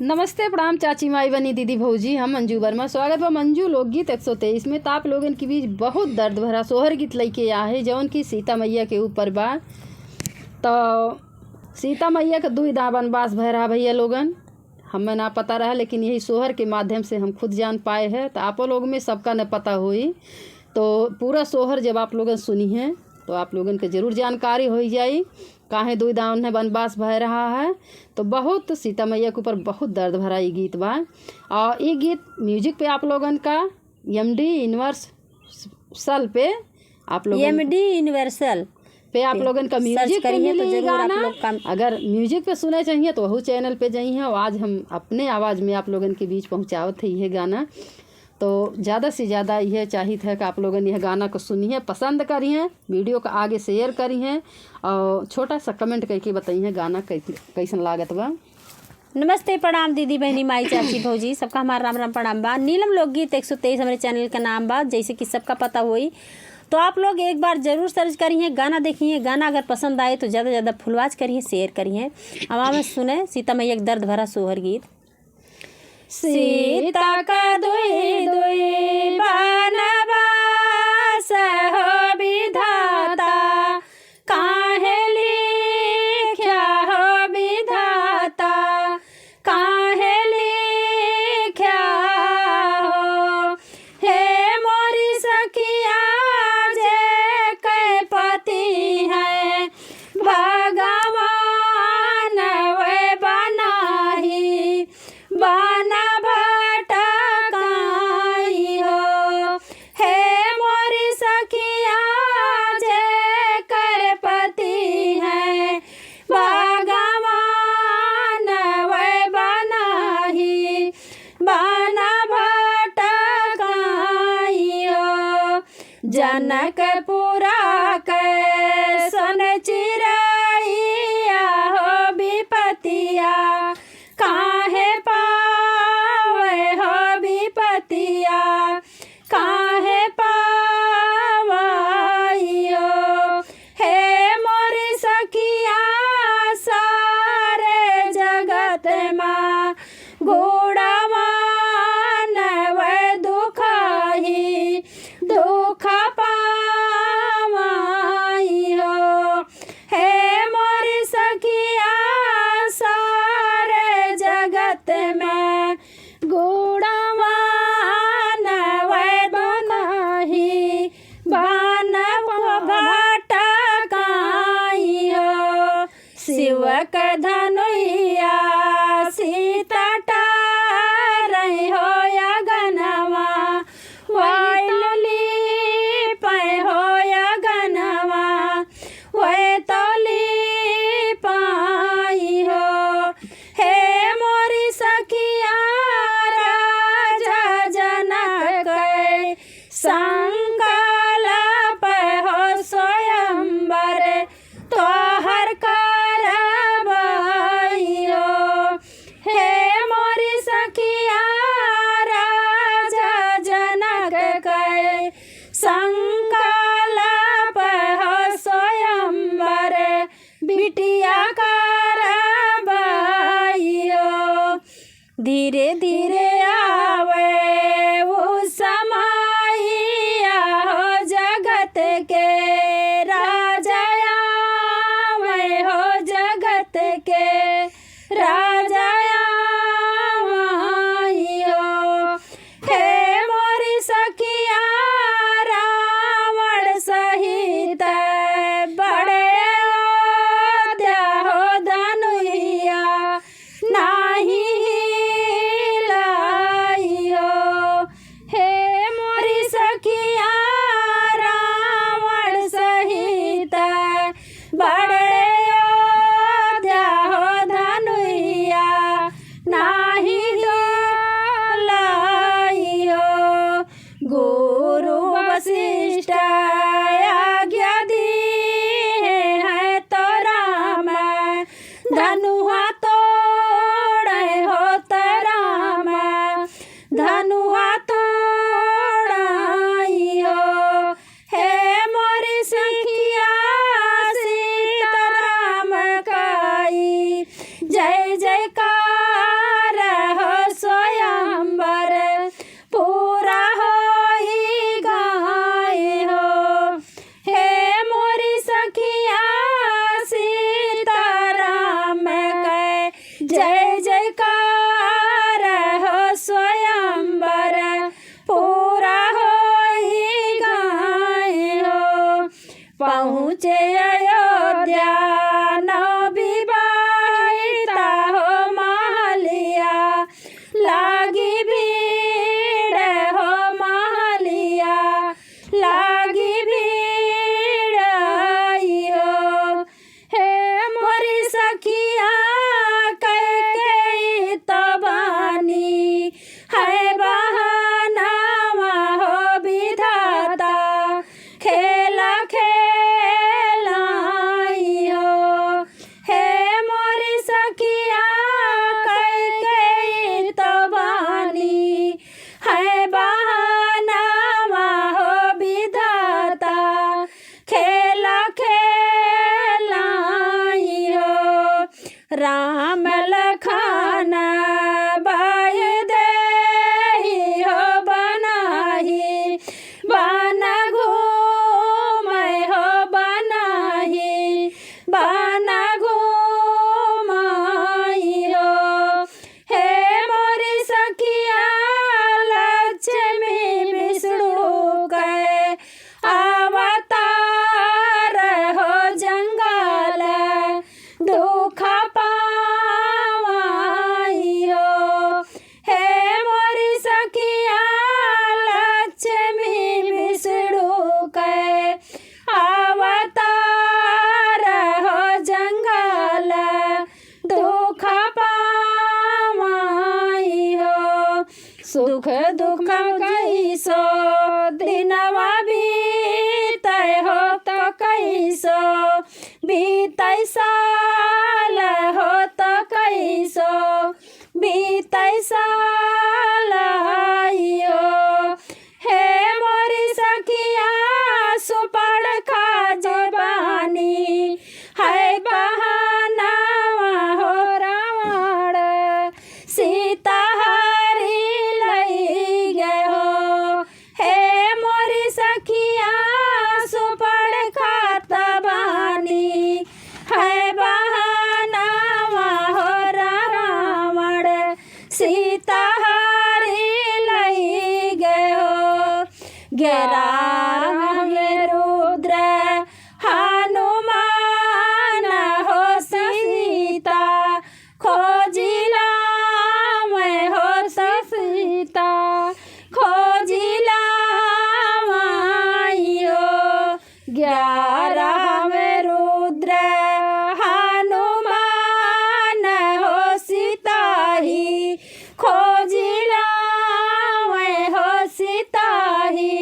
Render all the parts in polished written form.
नमस्ते प्रणाम चाची माई बनी दीदी भौजी। हम मंजू वर्मा। स्वागत बा मंजू लोकगीत 123 में। ताप लोगन के बीच बहुत दर्द भरा सोहर गीत लेके आहे जौन की सीता मैया के ऊपर बा। तो सीता मैया के दुई दा वनवास भय रहा भैया लोगन, हमें ना पता रहा, लेकिन यही सोहर के माध्यम से हम खुद जान पाए हैं। तो आप लोग में सबका न पता हुई, तो पूरा सोहर जब आप लोगन सुनी हैं तो आप लोगन के ज़रूर जानकारी हो जाई काहे दुई दावन में वनवास भय रहा है। तो बहुत सीता मैया के ऊपर बहुत दर्द भरा ये गीत बा। और ये गीत म्यूजिक पे आप लोगन का एमडी यूनिवर्सल पे आप लोग यूनिवर्सल पे आप लोगन का म्यूजिक पे तो मिली गाना। आप अगर म्यूजिक पे सुने चाहिए तो वही चैनल पे जाइए। और आज हम अपने आवाज़ में आप लोगन के बीच पहुँचावत है यह गाना। तो ज़्यादा से ज़्यादा यह चाहिए है कि आप लोगन यह गाना को सुनिए, पसंद करिए, वीडियो को आगे शेयर करिए और छोटा सा कमेंट करके बताइए गाना कैसन लागत बा। नमस्ते प्रणाम दीदी बहनी माई चाची भौजी, सबका हमारा राम राम प्रणाम बा। नीलम लोकगीत 123 हमारे चैनल का नाम बा, जैसे कि सबका पता हुई। तो आप लोग एक बार ज़रूर सर्च करिए, गाना देखिए। गाना अगर पसंद आए तो ज़्यादा से ज़्यादा फुलवाज करिए, शेयर करिए। अब हमें सुने सीता मैया के दर्द भरा सोहर गीत। सीता का दुई दुई बनवास हो विधाता, काहे लिख्या हो विधाता, काहे लिख्या हो। हे मोरी सखिया जे कै पति है, भगवान वे बनाही बना भटकाई हो। हे मोरी सखिया जे कर पति है, भगवान वे बनाही बना भटकाई हो। जनकपुरा के सन चिरैया हो विपतिया, काहे पावे हो विपतिया, काहे पावई हो। हे मोरी सखिया सारे जगत माँ गुणवान वे दुखाही दुख पावई हो। हे मोरी सखिया सारे जगत में गुणवान वे बनाही बन भटकाई हो। शिव के धनुया सीता टारई हो या गनवा, वैली पै हो या गनवा, वे तोली पाई हो। हे मोरी सखिया राजा जनक संकल्प हो स्वयंवर तोहर करबई हो। हे मोरी सखिया राजा जनक संकल्प हो स्वयंवर बिटिया करबई हो। धीरे धीरे आवे वो समाइया हो, जगत के राजा आवे हो, जगत के राजा आई हो। हे मोरी सखिया रावण सहित बड़े अयोध्या हो धनुइया, नाही हिला जय जयकार हो स्वयंवर पूरा होई गाए हो। पहुँचे अयोध्या नवविवाहिता हो महलिया लागी भीड़ हो महलिया लागी भीड़ आई हो। हे मोरी सखिया कैकेयी तबानी है बहानावा हो विधाता खेला खेलाई हो। हे मोरी सखिया कैकेयी तबानी है बहानावा हो विधाता खेला खेलाई हो। राम लखन बाय देहि हो बनाही बन घूमै हो बनाही बन घूमाई हो। हे मोरी सखिया लक्ष्मी विष्णु के अवतार हो जंगल दुख पावाई हो। हे मोरी सखिया लक्ष्मी विष्णु के अवतार हो जंगल दुख पावाई हो। सुख दुख कैसो दिनवा बीतै हो तो कैसो बीतै साल हो तो कैसो बीतै साल आई हो। हे मोरी सखिया सुपड़ खा जबानी है बहानावा हो रावण सीता हरी लई गए हो। हे मोरी सखिया सुपड़ खात बानी है बहानावा हो रावण सीता हरी लई गए हो। ग्यारह रुद्र हनुमान हो सीता खोजिला मैं हो सीता खोजिला माई हो। 11वें रुद्र हनुमान हो सीता ही खोजिला मैं हो सीता ही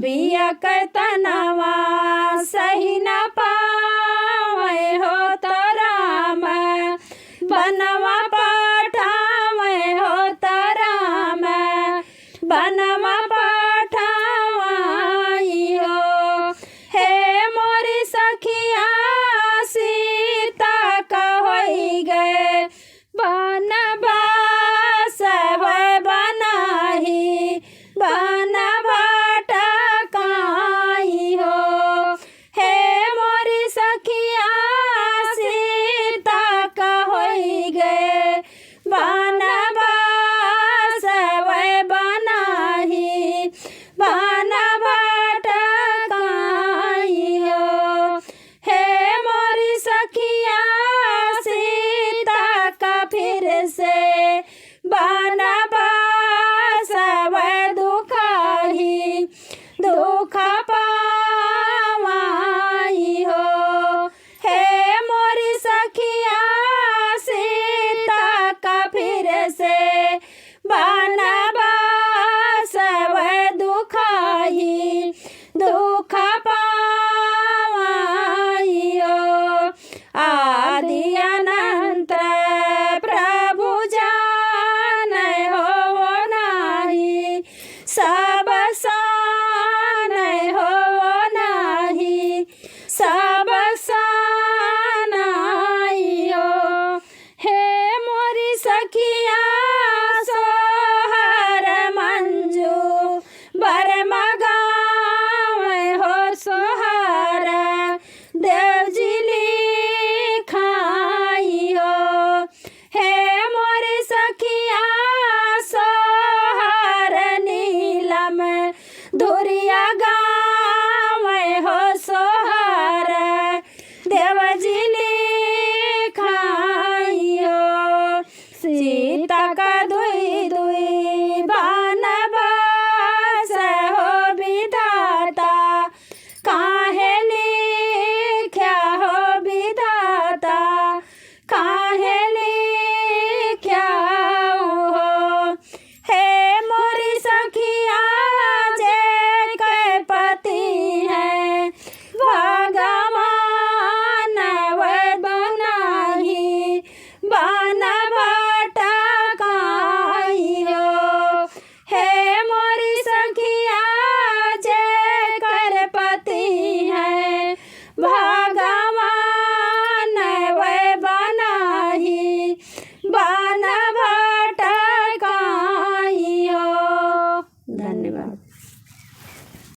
बिया कैतनवा सही न पावे हो तो राम बनवा पठावे हो तो राम बनवा